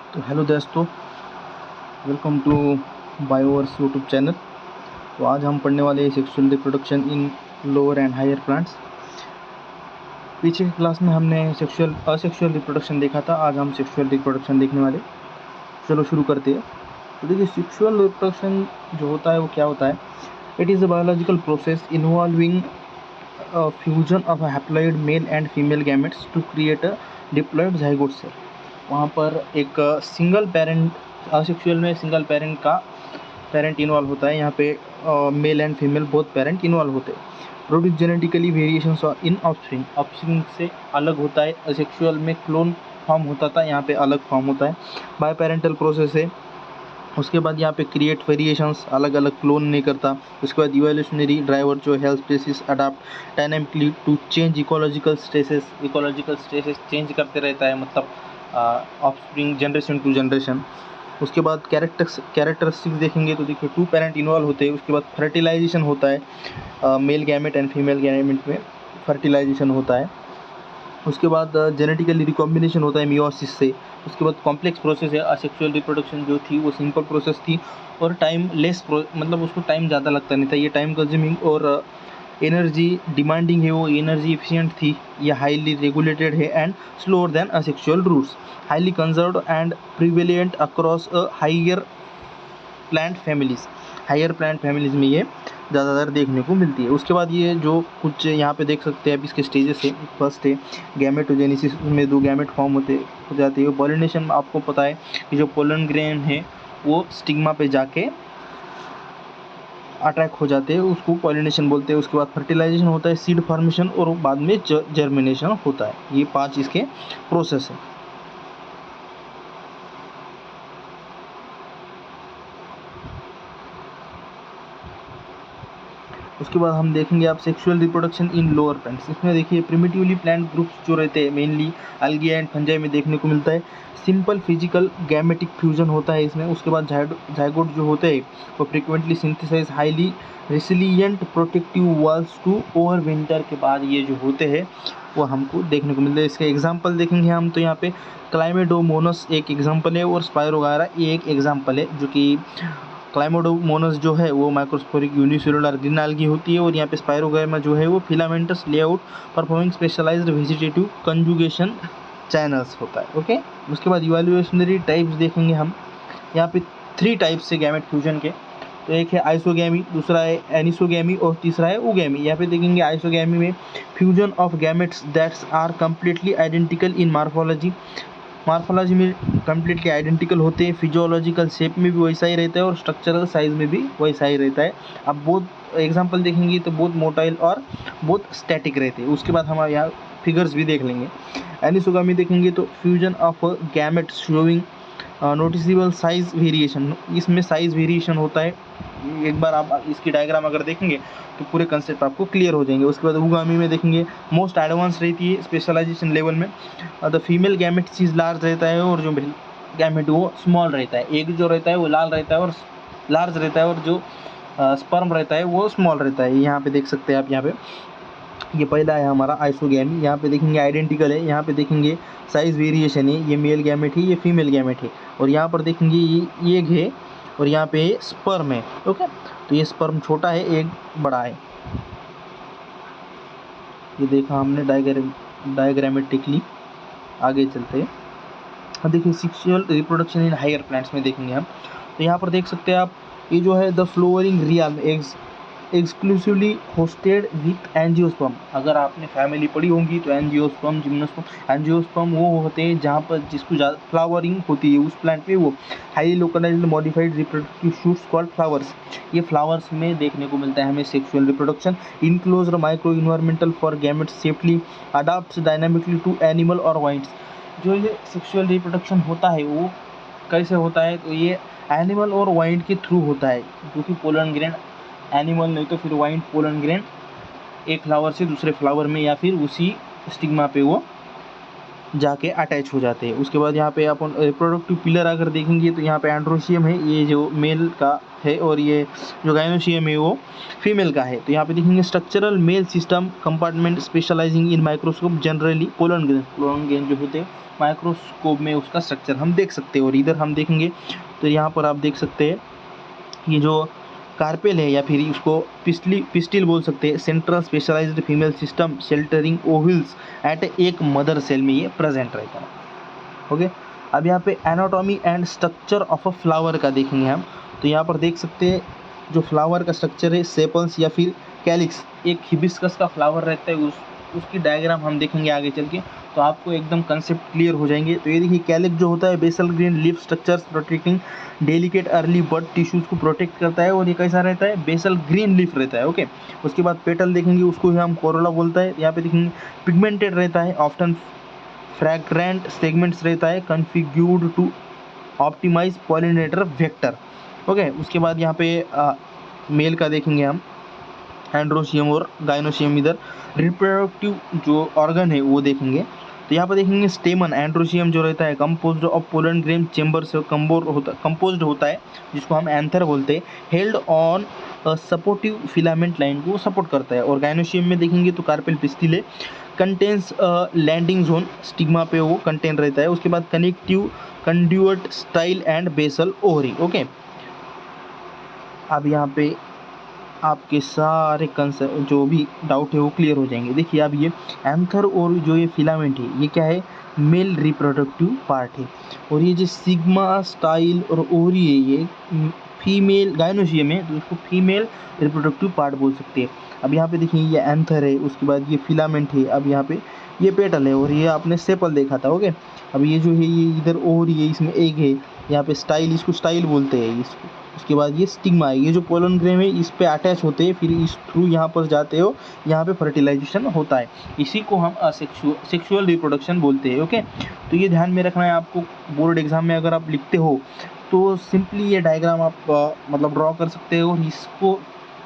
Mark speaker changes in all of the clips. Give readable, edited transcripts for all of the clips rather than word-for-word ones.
Speaker 1: तो हेलो दोस्तों, welcome to Bioverse YouTube channel. तो आज हम पढ़ने वाले हैं sexual reproduction in lower and higher plants. पीछे की क्लास में हमने असेक्सुअल रिप्रोडक्शन देखा था। आज हम सेक्सुअल रिप्रोडक्शन देखने वाले। चलो शुरू करते हैं। तो देखिए, सेक्सुअल रिप्रोडक्शन जो होता है वो क्या होता है। It is a biological process involving fusion of haploid male and female gametes to create a diploid zygote cell. वहाँ पर एक सिंगल पेरेंट, असेक्सुअल में सिंगल पेरेंट इन्वॉल्व होता है। यहाँ पे male and female both parent involve होते हैं। Produce genetically variations in offspring से अलग होता है। असेक्सुअल में क्लोन फॉर्म होता था, यहाँ पे अलग फॉर्म होता है। बाय पेरेंटल प्रोसेस है। उसके बाद यहाँ पे क्रिएट वेरिएशंस, अलग अलग क्लोन नहीं करता। उसके बाद इवोल्यूशनरी ड्राइवर जो help species adapt dynamically to change ecological stresses change करते रहता है, मतलब ऑफस्प्रिंग जनरेशन टू जनरेशन। उसके बाद कैरेक्टरिस्टिक्स देखेंगे तो देखिए, टू पेरेंट इन्वॉल्व होते हैं। उसके बाद फर्टिलाइजेशन होता है, male gamete and female gamete में फर्टिलाइजेशन होता है। उसके बाद जेनेटिकली रिकॉम्बिनेशन होता है मियोसिस से। उसके बाद कॉम्प्लेक्स प्रोसेस है। असेक्सुअल रिप्रोडक्शन जो थी वो सिंपल प्रोसेस थी और मतलब उसको टाइम ज़्यादा लगता नहीं था। ये टाइम कंज्यूमिंग और एनर्जी डिमांडिंग है, वो एनर्जी एफिशिएंट थी। ये हाईली रेगुलेटेड है and slower than asexual routes, highly conserved and prevalent across higher plant families में ये ज़्यादातर देखने को मिलती है। उसके बाद ये जो कुछ यहाँ पे देख सकते हैं आप, इसके स्टेजेस है। फर्स्ट है गैमेटोजेनेसिस, में दो गैमेट फॉर्म हो जाते हैं। पॉलिनेशन, आपको पता है कि जो पोलन ग्रेन है वो स्टिग्मा पे जाके अटैक हो जाते हैं, उसको पॉलिनेशन बोलते हैं। उसके बाद फर्टिलाइजेशन होता है, सीड फॉर्मेशन और बाद में जर्मिनेशन होता है। ये 5 इसके प्रोसेस है। उसके बाद हम देखेंगे आप sexual reproduction in lower plants. इसमें देखिए, प्रिमिटिवली प्लांट ग्रुप्स जो रहते हैं मेनली एल्गी एंड फंजाई में देखने को मिलता है। सिंपल फिजिकल गैमेटिक फ्यूजन होता है इसमें। उसके बाद जाइगोट जो होते हैं वो frequently synthesize highly resilient protective walls to overwinter के बाद ये जो होते हैं वो हमको देखने को मिलता है। इसके एग्जाम्पल देखेंगे हम तो यहाँ पे क्लाइमेडोमोनस एक एग्जाम्पल है और स्पायरोगारा ये एक एग्जाम्पल है। जो कि क्लाइमोडोमोनस जो है वो माइक्रोस्पोरिक यूनिसेलुलर ग्रीन एल्गी होती है और यहाँ पे स्पायरोगायमा जो है वो filamentous layout performing specialized vegetative conjugation channels होता है। ओके। उसके बाद इवैल्यूएशनरी टाइप्स देखेंगे हम। यहाँ पे 3 टाइप्स से गैमेट फ्यूजन के। तो एक है आइसोगैमी, दूसरा है एनिसोगैमी और तीसरा है ओगैमी। यहाँ पे देखेंगे आइसोगैमी में fusion of gametes that's are completely identical in morphology में कम्प्लीटली आइडेंटिकल होते हैं। फिजियोलॉजिकल शेप में भी वैसा ही रहता है और स्ट्रक्चरल साइज में भी वैसा ही रहता है। अब बहुत एग्जांपल देखेंगे तो बहुत मोटाइल और बहुत स्टैटिक रहते हैं। उसके बाद हम यहाँ फिगर्स भी देख लेंगे। एनिसोगामी देखेंगे तो fusion of gamete showing noticeable size variation, इसमें साइज वेरिएशन होता है। एक बार आप इसकी डायग्राम अगर देखेंगे तो पूरे कंसेप्ट आपको क्लियर हो जाएंगे। उसके बाद उगामी में देखेंगे मोस्ट एडवांस रहती है स्पेशलाइजेशन लेवल में। The female gamete cheese large रहता है और जो गैमेट वो स्मॉल रहता है। एक जो रहता है वो लाल रहता है और लार्ज रहता है और जो स्पर्म रहता है वो स्मॉल रहता है। यहाँ पे देख सकते हैं आप। यहाँ पे ये पहला है हमारा आइसोगैमी। यहाँ पे देखेंगे आइडेंटिकल है। यहाँ पे देखेंगे साइज वेरिएशन है, ये मेल गैमेट है, ये फीमेल गैमेट है। और यहाँ पर देखेंगे ये एग है और यहाँ पे स्पर्म है। ओके। तो ये स्पर्म छोटा है, एग बड़ा है। ये देखा हमने डायग्रामेटिकली। आगे चलते हैं। अब देखिए, sexual reproduction in higher plants में देखेंगे हम। तो यहाँ पर देख सकते हैं आप, ये जो है the flowering realm exclusively hosted with angiosperm. अगर आपने फैमिली पढ़ी होंगी तो एंजियोस्पर्म, जिम्नोस्पर्म, एंजियोस्पर्म वो होते हैं जहाँ पर जिसको ज़्यादा फ्लावरिंग होती है उस प्लांट में, वो highly localized modified reproductive shoots called flowers. ये फ्लावर्स में देखने को मिलता है हमें sexual reproduction. Enclosed micro environmental for gametes safely adapts dynamically to animal और वाइंट्स। जो ये सेक्सुअल रिप्रोडक्शन होता है वो कैसे होता है, तो ये एनिमल और वाइंट के थ्रू होता है। जो कि पोलन ग्रेन एनिमल नहीं तो फिर वाइंट पोलन ग्रेन एक फ्लावर से दूसरे फ्लावर में या फिर उसी स्टिग्मा पे वो जाके अटैच हो जाते हैं। उसके बाद यहाँ पे अपन रिप्रोडक्टिव पिलर अगर देखेंगे तो यहाँ पे एंड्रोशियम है, ये जो मेल का है, और ये जो गाइनोशियम है वो फीमेल का है। तो यहाँ पे देखेंगे structural male system compartment specializing in microscope generally pollen grain जो होते हैं माइक्रोस्कोप में उसका स्ट्रक्चर हम देख सकते हैं। और इधर हम देखेंगे तो यहाँ पर आप देख सकते हैं ये जो कार्पेल है या फिर उसको पिस्टिल बोल सकते हैं, central specialized female system sheltering ovules at एक मदर सेल में ये प्रेजेंट रहता है। ओके, अब यहाँ पे anatomy and structure of a flower का देखेंगे हम। तो यहाँ पर देख सकते हैं जो फ्लावर का स्ट्रक्चर है सेपल्स या फिर कैलिक्स, एक हिबिस्कस का फ्लावर रहता है, उसकी डायग्राम हम देखेंगे आगे चल के, तो आपको एकदम कंसेप्ट क्लियर हो जाएंगे। तो ये देखिए कैलिक जो होता है basal green leaf structures protecting delicate early bird tissues को प्रोटेक्ट करता है, और ये कैसा रहता है बेसल ग्रीन लीफ रहता है। ओके, उसके बाद पेटल देखेंगे उसको ही हम कोरोला बोलता है। यहाँ पे देखेंगे पिगमेंटेड रहता है, ऑफ्टन फ्रैग्रेंट सेगमेंट्स रहता है, configured to optimize pollinator vector. Okay, उसके बाद यहाँ पे मेल का देखेंगे हम एंड्रोशियम और गाइनोशियम। इधर रिप्रोडक्टिव जो ऑर्गन है वो देखेंगे। तो यहाँ पर देखेंगे स्टेमन एंड्रोशियम जो रहता है composed of pollen grain chamber से कंपोज्ड होता है, जिसको हम एंथर बोलते हैं, held on supportive filament line को सपोर्ट करता है। और गाइनोशियम में देखेंगे तो कार्पेल पिस्टिल है, कंटेन्स लैंडिंग जोन स्टिग्मा पे वो कंटेन रहता है। उसके बाद connective conduit style and basal ovary. Okay, अब यहाँ पे आपके सारे कंसेप्ट जो भी डाउट है वो क्लियर हो जाएंगे। देखिए अब ये एंथर और जो ये फिलामेंट है ये क्या है, मेल रिप्रोडक्टिव पार्ट है, और ये जो सिग्मा स्टाइल और ओवरी है ये फीमेल गाइनोशियम है, तो इसको फीमेल रिप्रोडक्टिव पार्ट बोल सकते हैं। अब यहाँ पे देखिए ये एंथर है, उसके बाद ये फिलामेंट है, अब यहाँ पे ये पेटल है, और ये आपने सेपल देखा था। ओके, अब ये जो है ये इधर ओवरी है, इसमें एग है, यहाँ पे स्टाइल, इसको स्टाइल बोलते हैं इसको। उसके बाद ये स्टिग्मा है, ये जो पोलन ग्रेन है इस पे अटैच होते हैं, फिर इस थ्रू यहाँ पर जाते हो, यहाँ पे फर्टिलाइजेशन होता है, इसी को हम सेक्सुअल रिप्रोडक्शन बोलते हैं। ओके, तो ये ध्यान में रखना है आपको, बोर्ड एग्जाम में अगर आप लिखते हो तो सिंपली ये डायग्राम आप मतलब ड्रॉ कर सकते हो, और इसको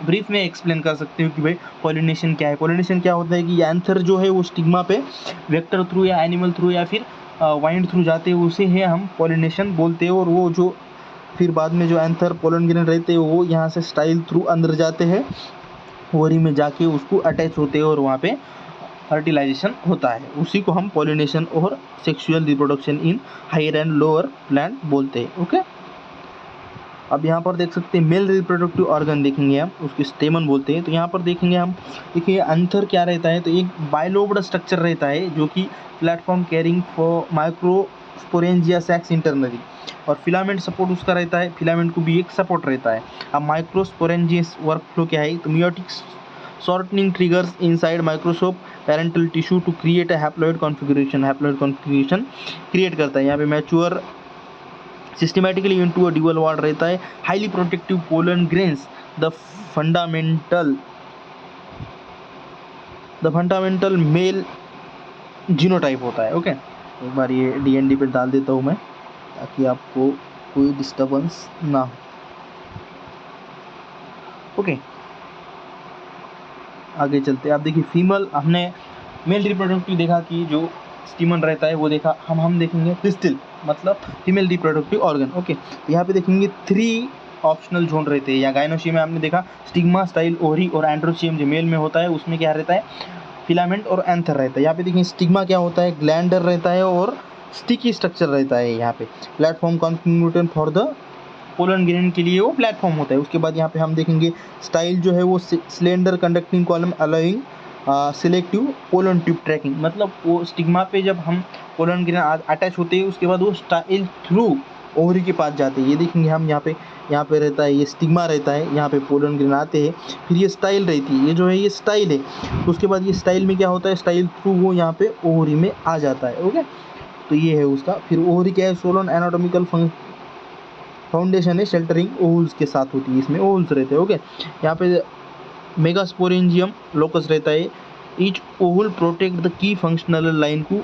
Speaker 1: ब्रीफ में एक्सप्लेन कर सकते हो कि भाई पॉलिनेशन क्या है। पॉलिनेशन क्या होता है कि एंथर जो है वो स्टिग्मा पे वेक्टर थ्रू या एनिमल थ्रू या फिर वाइंड थ्रू जाते हैं, उसे है हम पॉलिनेशन बोलते हैं। और वो जो फिर बाद में जो एंथर पोलन ग्रेन रहते हैं वो यहाँ से स्टाइल थ्रू अंदर जाते हैं, ओवरी में जाके उसको अटैच होते हैं, और वहाँ पे फर्टिलाइजेशन होता है, उसी को हम पॉलिनेशन और sexual reproduction in higher and lower plant बोलते हैं। ओके, अब यहाँ पर देख सकते हैं मेल रिप्रोडक्टिव ऑर्गन देखेंगे हम, उसकी स्टेमन बोलते हैं। तो यहाँ पर देखेंगे हम, देखिए एंथर क्या रहता है, तो एक बायलोब्ड स्ट्रक्चर रहता है जो कि platform carrying four microsporangia sacs internally, और फिलामेंट सपोर्ट उसका रहता है, फिलामेंट को भी एक सपोर्ट रहता है। अब माइक्रोस्पोरेंजियस वर्क फ्लो क्या है, तो meiotic shortening triggers inside microscope parental tissue to create a haploid configuration create करता है। यहाँ पे mature systematically into a dual ward रहता है, highly protective pollen grains the fundamental male genotype होता है। ओके, एक बार ये डीएनडी पे डाल देता हूँ मैं ताकि आपको कोई डिस्टर्बेंस ना हो। ओके, आगे चलते हैं। आप देखिए फीमेल, हमने मेल रिप्रोडक्टिव देखा कि जो स्टीमन रहता है वो देखा, हम देखेंगे पिस्टिल मतलब फीमेल रिप्रोडक्टिव ऑर्गन। ओके, तो यहाँ पे देखेंगे 3 ऑप्शनल जोन रहते हैं। या गाइनोशियम में आपने देखा स्टिग्मा स्टाइल ओवरी, और एंड्रोशियम जो मेल में होता है उसमें क्या रहता है फिलामेंट और एंथर रहता है। यहाँ पे देखिए स्टिग्मा क्या होता है ग्लैंडर रहता है, और स्टिकी स्ट्रक्चर रहता है। यहाँ पे platform configuration for the pollen grain के लिए वो प्लेटफॉर्म होता है। उसके बाद यहाँ पे हम देखेंगे स्टाइल जो है वो slender conducting column allowing selective pollen tube tracking, मतलब वो स्टिग्मा पे जब हम पोलन ग्रेन अटैच होते हैं उसके बाद वो स्टाइल थ्रू ओवरी के पास जाते हैं। ये देखेंगे हम यहाँ पे रहता है, ये स्टिग्मा रहता है, यहाँ पे पोलन ग्रेन आते हैं, फिर ये स्टाइल रहती है, ये जो है ये स्टाइल है। तो उसके बाद ये स्टाइल में क्या होता है, स्टाइल थ्रू वो यहाँ पे ओवरी में आ जाता है। ओके, तो ये है उसका। फिर ओवरी क्या है, सोलन एनाटॉमिकल फाउंडेशन है, शेल्टरिंग ओवल्स के साथ होती है, इसमें ओवल्स रहते हैं। ओके, यहाँ पे मेगास्पोरेंजियम लोकस रहता है, each Oval protect the key functional line को,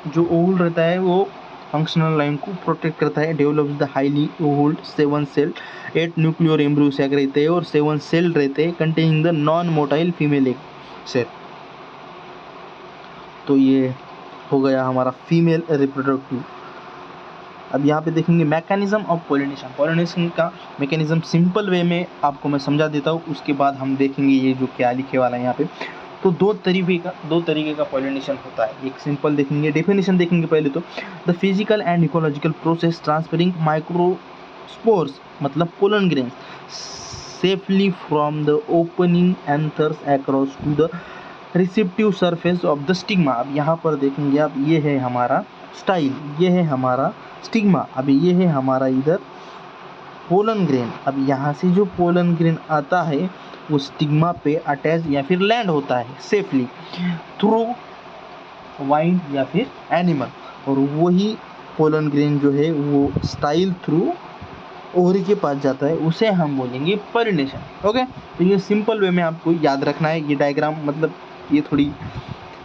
Speaker 1: जो ओवल रहता है वो फंक्शनल लाइन को प्रोटेक्ट करता है। Develops the highly evolved 7 cell 8 nuclear embryo sac रहते हैं, और 7 सेल रहते हैं containing the non motile female egg cell. तो ये हो गया हमारा फीमेल रिप्रोडक्टिव। अब यहाँ पे देखेंगे मैकेनिज्म ऑफ पॉलिनेशन। पॉलिनेशन का मैकेनिज्म सिंपल वे में आपको मैं समझा देता हूँ, उसके बाद हम देखेंगे ये जो क्या लिखे वाला है यहाँ पे। तो दो तरीके का पॉलिनेशन होता है। एक सिंपल देखेंगे, डेफिनेशन देखेंगे पहले तो, the physical and ecological process transferring microspores मतलब pollen grains safely from the opening anthers across to the receptive surface of the stigma. अब यहाँ पर देखेंगे आप, ये है हमारा स्टाइल, ये है हमारा स्टिग्मा। अब ये है हमारा इधर पोलन ग्रेन। अब यहाँ से जो पोलन ग्रेन आता है वो स्टिग्मा पे अटैच या फिर लैंड होता है सेफली थ्रू वाइंड या फिर एनिमल, और वही पोलन ग्रेन जो है वो स्टाइल थ्रू ओवरी के पास जाता है, उसे हम बोलेंगे पॉलिनेशन। ओके, तो ये सिंपल वे में आपको याद रखना है। ये डायग्राम मतलब ये थोड़ी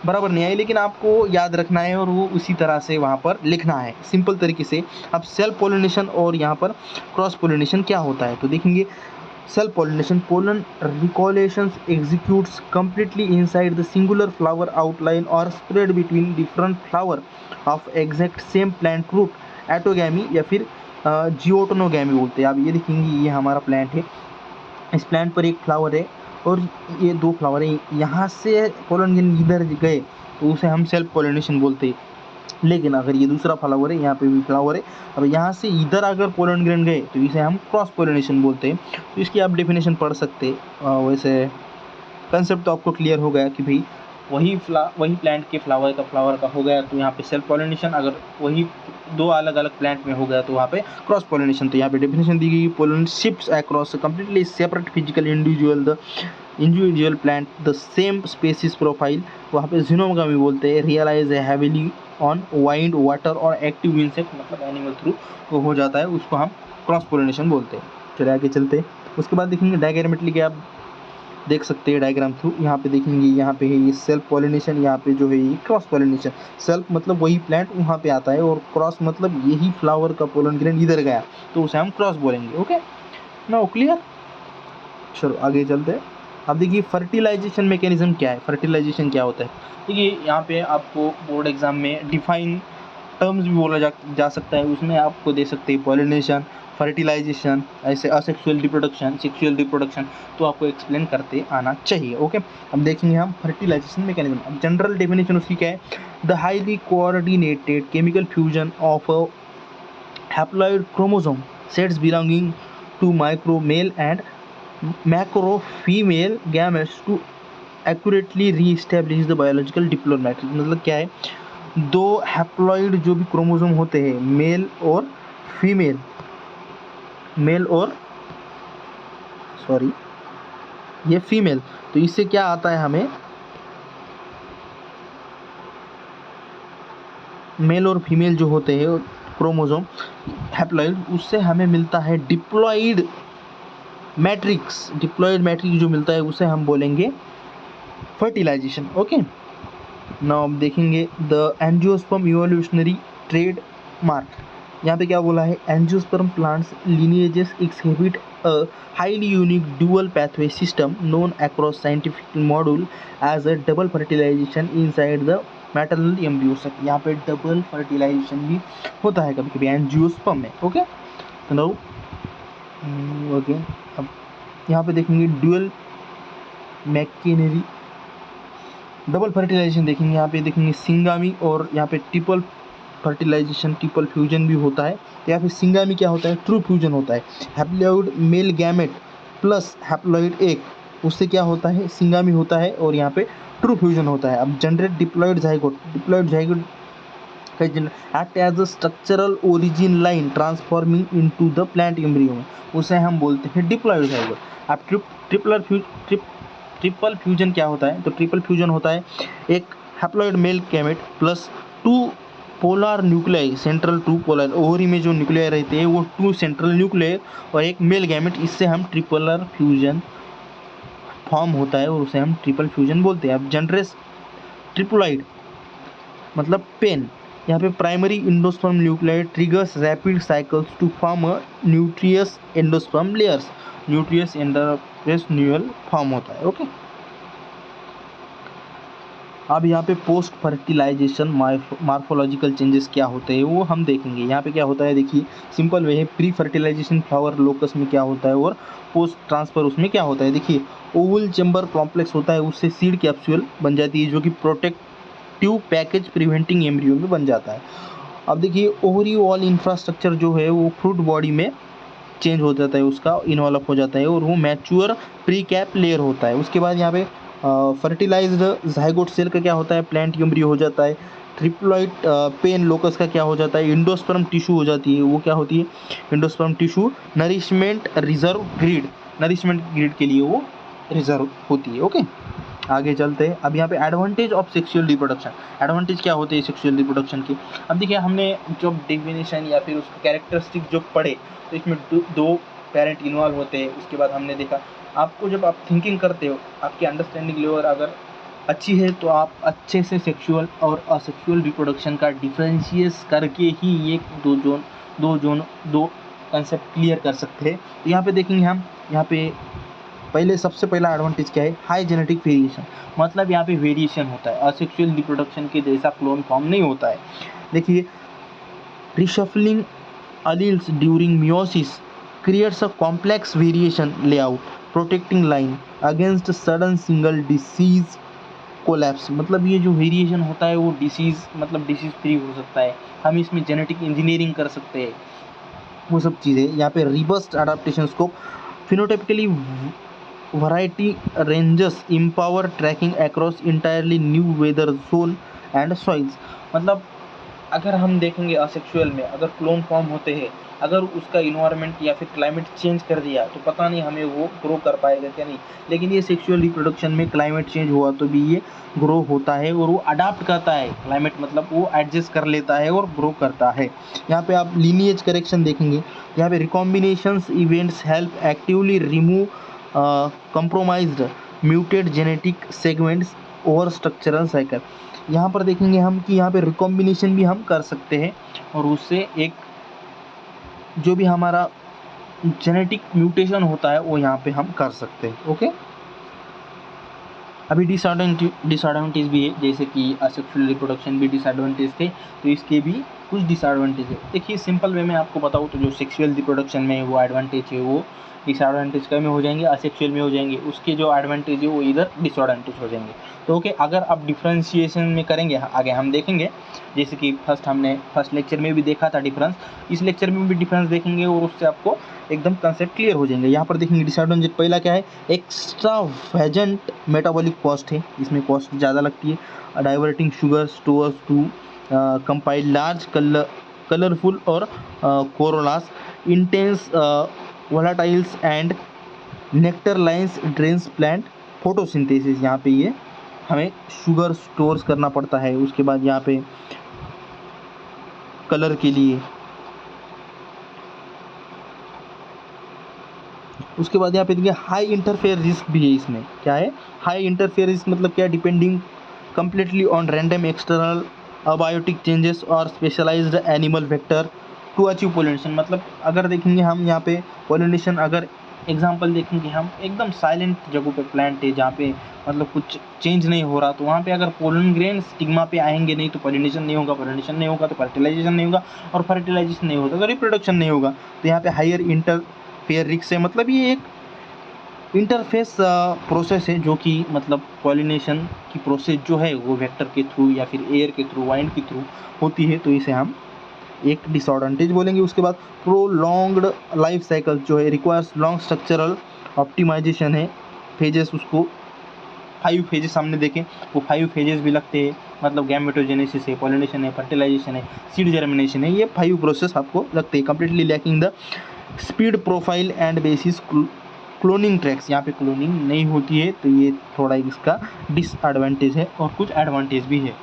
Speaker 1: बराबर नहीं आई, लेकिन आपको याद रखना है और वो उसी तरह से वहाँ पर लिखना है सिंपल तरीके से। अब सेल्फ पोलिनेशन और यहाँ पर क्रॉस पोलिनेशन क्या होता है तो देखेंगे। Self pollination, pollen relocations executes completely inside the singular flower outline और spread between different flower of exact same plant route, autogamy या फिर जियोटोनोगैमी बोलते हैं। आप ये देखेंगे, ये हमारा प्लांट है, इस प्लांट पर एक फ्लावर है और ये दो फ्लावर है, यहाँ से पोलन ग्रेन इधर गए तो उसे हम सेल्फ पोलिनेशन बोलते हैं। लेकिन अगर ये दूसरा फ्लावर है, यहाँ पे भी फ्लावर है, अब यहाँ से इधर अगर पोलन ग्रेन गए तो इसे हम क्रॉस पोलिनेशन बोलते हैं। तो इसकी आप डेफिनेशन पढ़ सकते हैं। वैसे कंसेप्ट तो आपको क्लियर हो गया कि भाई वही प्लांट के फ्लावर का हो गया तो यहाँ पे सेल्फ पोलिनेशन, अगर वही दो अलग अलग प्लांट में हो गया तो वहाँ पे क्रॉस पोलिनेशन। तो यहाँ पे डेफिनेशन दी गई, pollen shifts across completely separate physical individual plant the same species profile, वहाँ पे जिनोगामी बोलते हैं, relies heavily on wind water और एक्टिव इंसेक्ट मतलब एनिमल थ्रू वो हो जाता है, उसको हम क्रॉस पोलिनेशन बोलते हैं। चलिए आगे चलते हैं। उसके बाद देखेंगे डायग्रामेटिकली आप देख सकते हैं डायग्राम थ्रू। यहाँ पे देखेंगे, यहाँ पे है ये सेल्फ पोलिनेशन, यहाँ पे जो है ये क्रॉस पोलिनेशन। सेल्फ मतलब वही प्लांट वहाँ पे आता है और क्रॉस मतलब यही फ्लावर का पोलन ग्रेन इधर गया तो उसे हम क्रॉस बोलेंगे। Okay, now clear. चलो आगे चलते हैं। अब देखिए फर्टिलाइजेशन मैकेनिज्म क्या है, फर्टिलाइजेशन क्या होता है। देखिए यहाँ पे आपको बोर्ड एग्जाम में डिफाइन टर्म्स भी बोला जा सकता है, उसमें आपको दे सकते हैं पॉलिनेशन, फर्टिलाइजेशन, ऐसे असेक्सुअल रिप्रोडक्शन, सेक्सुअल रिप्रोडक्शन, तो आपको एक्सप्लेन करते आना चाहिए। ओके, अब देखेंगे हम फर्टिलाइजेशन मैकेनिज्म। अब जनरल डेफिनेशन उसकी क्या है, the highly coordinated chemical fusion of a haploid chromosome sets belonging to micro male and macro female gametes to accurately reestablish the biological diploid matrix. मतलब क्या है, दो हैप्लॉइड जो भी क्रोमोसोम होते हैं, मेल और फीमेल, ये फीमेल, तो इससे क्या आता है हमें, मेल और फीमेल जो होते हैं क्रोमोसोम हैप्लॉइड, उससे हमें मिलता है डिप्लॉइड मैट्रिक्स। डिप्लॉइड मैट्रिक्स जो मिलता है उसे हम बोलेंगे फर्टिलाइजेशन। ओके, नाउ हम देखेंगे the angiosperm evolutionary trade mark. यहाँ पे क्या बोला है, angiosperm plants lineages exhibit a highly unique dual pathway system known across scientific module as a double fertilization inside the maternal embryo। यहाँ पे डबल फर्टिलाइजेशन भी होता है कभी कभी एंजियोस्पर्म में। ओके, तो नाउ ओके, अब यहाँ पे देखेंगे ड्यूअल मैकेनरी डबल फर्टिलाइजेशन देखेंगे। यहाँ पे देखेंगे सिंगामी और यहाँ पे ट्रिपल फर्टिलाइजेशन, ट्रिपल फ्यूजन भी होता है। या फिर सिंगामी क्या होता है, ट्रू फ्यूजन होता है। Haploid male gamete plus haploid egg, उससे क्या होता है, सिंगामी होता है और यहाँ पे ट्रू फ्यूजन होता है। अब generate diploid zygote act as a structural origin line transforming into the plant embryo, उसे हम बोलते हैं डिप्लॉइड जाइगोट। अब ट्रिपल फ्यूजन क्या होता है, तो ट्रिपल फ्यूजन होता है एक haploid male gamete plus two polar nuclei, central two polar, ovary में जो न्यूक्लियाई रहते हैं वो टू सेंट्रल न्यूक्लियाई और एक मेल गैमेट, इससे हम ट्रिपलर फ्यूजन फॉर्म होता है और उसे हम ट्रिपल फ्यूजन बोलते हैं। अब जनरेस ट्रिप्लॉइड मतलब पेन, यहाँ पे primary endosperm nuclei triggers rapid cycles to form a nutritious endosperm layers, nutritious endosperm न्यूअल फॉर्म होता है। ओके, अब यहाँ पे पोस्ट फर्टिलाइजेशन मार्फोलॉजिकल चेंजेस क्या होते हैं वो हम देखेंगे। यहाँ पे क्या होता है देखिए, सिंपल वे है। प्री फर्टिलाइजेशन फ्लावर लोकस में क्या होता है और पोस्ट ट्रांसफर उसमें क्या होता है। देखिए ओवल चेंबर कॉम्प्लेक्स होता है, उससे सीड कैप्सूल बन जाती है जो कि प्रोटेक्टिव पैकेज प्रिवेंटिंग एम्ब्रियो में बन जाता है। अब देखिए ओवरी वॉल इंफ्रास्ट्रक्चर जो है वो फ्रूट बॉडी में चेंज हो जाता है, उसका इन्वॉल्व हो जाता है और वो मैच्योर प्री कैप लेयर होता है। उसके बाद यहाँ पे फर्टिलाइज्ड जाइगोट सेल का क्या होता है, प्लांट एम्ब्रियो हो जाता है। ट्रिप्लॉइड पेन लोकस का क्या हो जाता है, इंडोस्पर्म टिश्यू हो जाती है। वो क्या होती है, endosperm tissue nourishment reserve grid, nourishment grid के लिए वो रिजर्व होती है। ओके, आगे चलते हैं। अब यहाँ पे advantage of sexual reproduction, advantage क्या होते हैं सेक्सुअल रिप्रोडक्शन के। अब देखिए हमने जब डेफिनेशन या फिर उसके कैरेक्टरिस्टिक जो पढ़े तो इसमें दो पेरेंट इन्वॉल्व होते हैं। उसके बाद हमने देखा आपको जब आप थिंकिंग करते हो, आपकी अंडरस्टैंडिंग लेवल अगर अच्छी है तो आप अच्छे से सेक्सुअल और असेक्सुअल रिप्रोडक्शन का डिफरेंशिएट करके ही ये दो कंसेप्ट क्लियर कर सकते हैं। तो यहाँ पे देखेंगे हम, यहाँ पे पहले सबसे पहला एडवांटेज क्या है, हाई जेनेटिक वेरिएशन। मतलब यहाँ पे वेरिएशन होता है, असेक्सुअल रिप्रोडक्शन के जैसा क्लोन फॉर्म नहीं होता है। देखिए reshuffling alleles during meiosis creates a complex variation layout protecting line against sudden single disease collapse। मतलब ये जो वेरिएशन होता है वो डिसीज फ्री हो सकता है, हम इसमें जेनेटिक इंजीनियरिंग कर सकते हैं, वो सब चीज़ें। यहाँ पे robust adaptation scope, phenotypically variety ranges empower tracking across entirely new weather zone and soils। मतलब अगर हम देखेंगे असेक्सुअल में अगर क्लोन फॉर्म होते हैं, अगर उसका इन्वायरमेंट या फिर क्लाइमेट चेंज कर दिया तो पता नहीं हमें वो ग्रो कर पाएगा क्या नहीं। लेकिन ये सेक्सुअल रिप्रोडक्शन में क्लाइमेट चेंज हुआ तो भी ये ग्रो होता है और वो अडाप्ट करता है क्लाइमेट, मतलब वो एडजस्ट कर लेता है और ग्रो करता है। यहाँ पे आप लीनिएज करेक्शन देखेंगे, यहाँ पे recombinations events help actively remove compromised muted genetic segments over structural cycle. यहाँ पर देखेंगे हम कि यहाँ पे रिकॉम्बिनेशन भी हम कर सकते हैं और उससे एक जो भी हमारा जेनेटिक म्यूटेशन होता है वो यहाँ पे हम कर सकते हैं। ओके, अभी डिसएडवांटेज भी है, जैसे कि असेक्सुअल रिप्रोडक्शन भी डिसएडवांटेज थे तो इसके भी कुछ डिसएडवांटेज है। देखिए सिंपल वे में आपको बताऊँ तो जो सेक्सुअल रिप्रोडक्शन में वो एडवांटेज है वो डिसएडवांटेज का में हो जाएंगे, असेक्सुअल में हो जाएंगे, उसके जो एडवांटेज है वो इधर डिसएडवांटेज हो जाएंगे। तो ओके, अगर आप डिफ्रेंशिएशन में करेंगे आगे हम देखेंगे, जैसे कि फर्स्ट लेक्चर में भी देखा था डिफरेंस, इस लेक्चर में भी डिफरेंस देखेंगे और उससे आपको एकदम कंसेप्ट क्लियर हो जाएंगे। यहाँ पर देखेंगे डिसएडवांटेज पहला क्या है, एक्स्ट्रा वेजेंट मेटाबॉलिक कॉस्ट है, इसमें कॉस्ट ज़्यादा लगती है। Diverting sugar stores to compile large colourful और corollas intense volatiles and nectar lines drains plant photosynthesis. यहाँ पे ये हमें शुगर स्टोर्स करना पड़ता है। उसके बाद यहाँ पे कलर के लिए, उसके बाद यहाँ पे देखिए हाई इंटरफेयर रिस्क भी है। इसमें क्या है, हाई इंटरफेयर रिस्क मतलब क्या, depending completely on random external abiotic changes और specialized animal vector to achieve pollination। मतलब अगर देखेंगे हम यहाँ पे pollination, अगर एग्जांपल देखेंगे हम एकदम साइलेंट जगहों पे प्लांट है जहाँ पे मतलब कुछ चेंज नहीं हो रहा, तो वहाँ पे अगर पोलन ग्रेन स्टिग्मा पे आएंगे नहीं तो पॉलिनेशन नहीं होगा, पॉलिनेशन नहीं होगा तो फर्टिलाइजेशन नहीं होगा, और फर्टिलाइजेशन नहीं होगा तो रिप्रोडक्शन नहीं होगा। तो यहाँ पे हायर इंटरफेयर रिस्क है, मतलब ये एक इंटरफेस प्रोसेस है जो कि मतलब पॉलिनेशन की प्रोसेस जो है वो वेक्टर के थ्रू या फिर एयर के थ्रू वाइंड के थ्रू होती है, तो इसे हम एक डिसएडवांटेज बोलेंगे। उसके बाद प्रोलॉन्ग्ड लाइफ साइकिल जो है रिक्वायर्स लॉन्ग स्ट्रक्चरल ऑप्टिमाइजेशन है, फेजेस उसको 5 फेजेस सामने देखें वो 5 फेजेस भी लगते हैं, मतलब गैमेटोजेनेसिस है, पॉलिनेशन है, फर्टिलाइजेशन है, सीड जर्मिनेशन है, ये 5 प्रोसेस आपको लगते हैं। Completely lacking the speed profile and bases cloning tracks, यहाँ पे क्लोनिंग नहीं होती है तो ये थोड़ा इसका डिसएडवांटेज है और कुछ एडवांटेज भी है।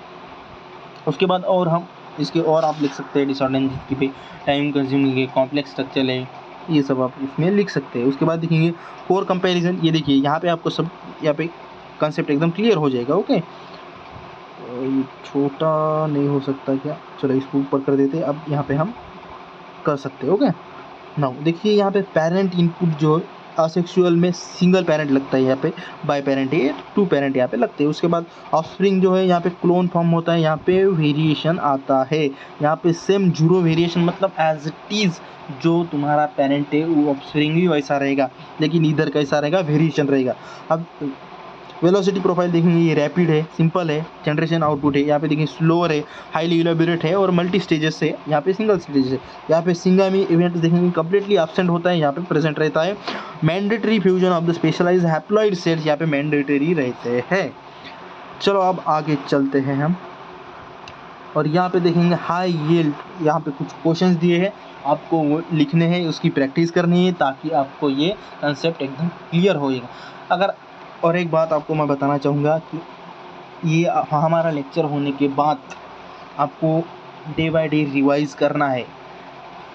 Speaker 1: उसके बाद और हम इसके और आप लिख सकते हैं डिसएडवांटेज की पे टाइम कंज्यूमिंग है, कॉम्प्लेक्स स्ट्रक्चर है, ये सब आप इसमें लिख सकते हैं। उसके बाद देखेंगे कोर कंपैरिजन, ये देखिए यहाँ पे आपको सब यहाँ पे कंसेप्ट एकदम क्लियर हो जाएगा। ओके, ये छोटा नहीं हो सकता क्या, चलो इसको ऊपर कर देते हैं, अब यहाँ पे हम कर सकते हैं। ओके, नाउ देखिए यहाँ पे पेरेंट इनपुट जो असेक्सुअल में सिंगल पेरेंट लगता है यहाँ पे, बाय पेरेंट ये 2 पेरेंट यहाँ पे लगते हैं। उसके बाद ऑफस्प्रिंग जो है यहाँ पे क्लोन फॉर्म होता है, यहाँ पे वेरिएशन आता है, यहाँ पे सेम 0 वेरिएशन, मतलब एज इट इज़ जो तुम्हारा पेरेंट है वो ऑफस्प्रिंग भी वैसा रहेगा, लेकिन इधर कैसा रहेगा, वेरिएशन रहेगा। अब वेलोसिटी प्रोफाइल देखेंगे, ये रैपिड है, सिंपल है, जनरेशन आउटपुट है, यहाँ पे देखिए स्लोअर है, हाईली इलेबोरेट है और मल्टी स्टेजेस है, यहाँ पे सिंगल स्टेजेस है। यहाँ पे सिंगामी इवेंट देखेंगे कंप्लीटली एब्सेंट होता है, यहाँ पे प्रेजेंट रहता है। Mandatory fusion of the specialized haploid sets यहाँ पे मैंडेटरी रहते हैं। चलो अब आगे चलते हैं हम, और यहाँ पे देखेंगे हाई यील्ड, यहाँ पे कुछ क्वेश्चंस दिए हैं, आपको वो लिखने हैं, उसकी प्रैक्टिस करनी है ताकि आपको ये कंसेप्ट एकदम क्लियर होएगा। अगर और एक बात आपको मैं बताना चाहूँगा कि ये हमारा लेक्चर होने के बाद आपको डे बाय डे रिवाइज़ करना है।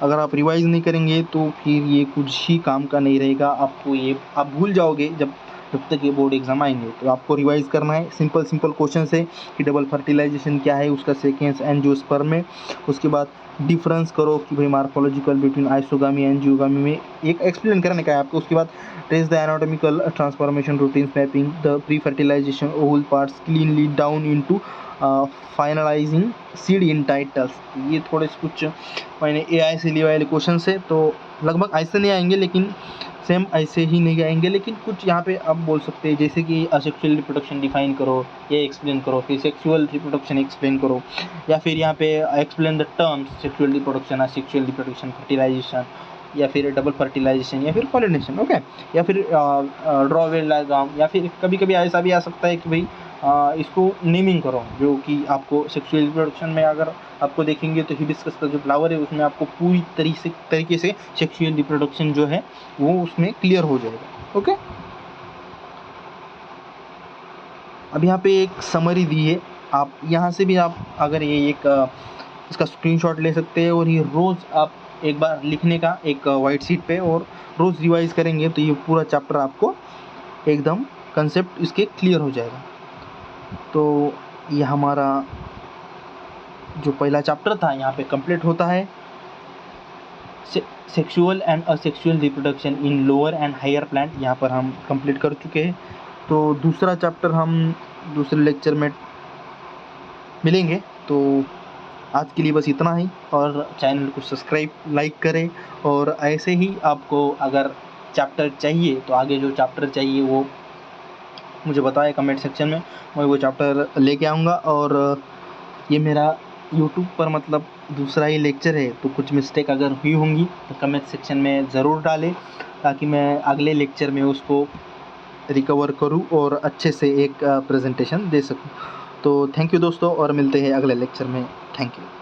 Speaker 1: अगर आप रिवाइज़ नहीं करेंगे तो फिर ये कुछ ही काम का नहीं रहेगा, आपको ये आप भूल जाओगे जब तक ये बोर्ड एग्ज़ाम आएंगे। तो आपको रिवाइज़ करना है, सिंपल क्वेश्चन है कि डबल फर्टिलाइजेशन क्या है, उसका सीक्वेंस एंजियोस्पर्म में। उसके बाद डिफरेंस करो कि भाई morphological between isogamy and angiogamy में एक एक्सप्लेन करने का है आपको। उसके बाद trace the anatomical transformation routines mapping the pre fertilization oval parts cleanly down into finalizing seed in titles. ये थोड़े से कुछ मैंने AI से लिए वाले क्वेश्चन है, तो लगभग ऐसे नहीं आएंगे, लेकिन सेम ऐसे ही नहीं आएंगे, लेकिन कुछ यहाँ पे आप बोल सकते हैं जैसे कि असेक्सुअल रिप्रोडक्शन डिफाइन करो, ये एक्सप्लेन करो, फिर सेक्सुअल रिप्रोडक्शन एक्सप्लेन करो, या फिर यहाँ पे explain the terms sexual reproduction, asexual reproduction, fertilization, या फिर डबल फर्टिलाइजेशन, या फिर पॉलिनेशन, ओके, या फिर ड्रॉ वेल डायग्राम, या फिर कभी कभी ऐसा भी आ सकता है कि भाई इसको नेमिंग करो, जो कि आपको सेक्सुअल रिप्रोडक्शन में अगर आपको देखेंगे तो हिबिस्कस का जो फ्लावर है उसमें आपको पूरी तरीके से सेक्सुअल रिप्रोडक्शन जो है वो उसमें क्लियर हो जाएगा। ओके, अब यहाँ पे एक समरी दी है, आप यहाँ से भी आप अगर ये एक इसका स्क्रीनशॉट ले सकते हैं, और ये रोज़ आप एक बार लिखने का एक वाइट शीट पे और रोज़ रिवाइज करेंगे तो ये पूरा चैप्टर आपको एकदम कंसेप्ट इसके क्लियर हो जाएगा। तो ये हमारा जो पहला चैप्टर था यहाँ पे कंप्लीट होता है, sexual and asexual reproduction in lower and higher plant, यहाँ पर हम कंप्लीट कर चुके हैं। तो दूसरा चैप्टर हम दूसरे लेक्चर में मिलेंगे। तो आज के लिए बस इतना ही, और चैनल को सब्सक्राइब लाइक करें, और ऐसे ही आपको अगर चैप्टर चाहिए तो आगे जो चैप्टर चाहिए वो मुझे बताएं कमेंट सेक्शन में, मैं वो चैप्टर लेके आऊँगा। और ये मेरा यूट्यूब पर मतलब दूसरा ही लेक्चर है, तो कुछ मिस्टेक अगर हुई होंगी तो कमेंट सेक्शन में ज़रूर डालें, ताकि मैं अगले लेक्चर में उसको रिकवर करूं और अच्छे से एक प्रेजेंटेशन दे सकूं। तो थैंक यू दोस्तों, और मिलते हैं अगले लेक्चर में। Thank you.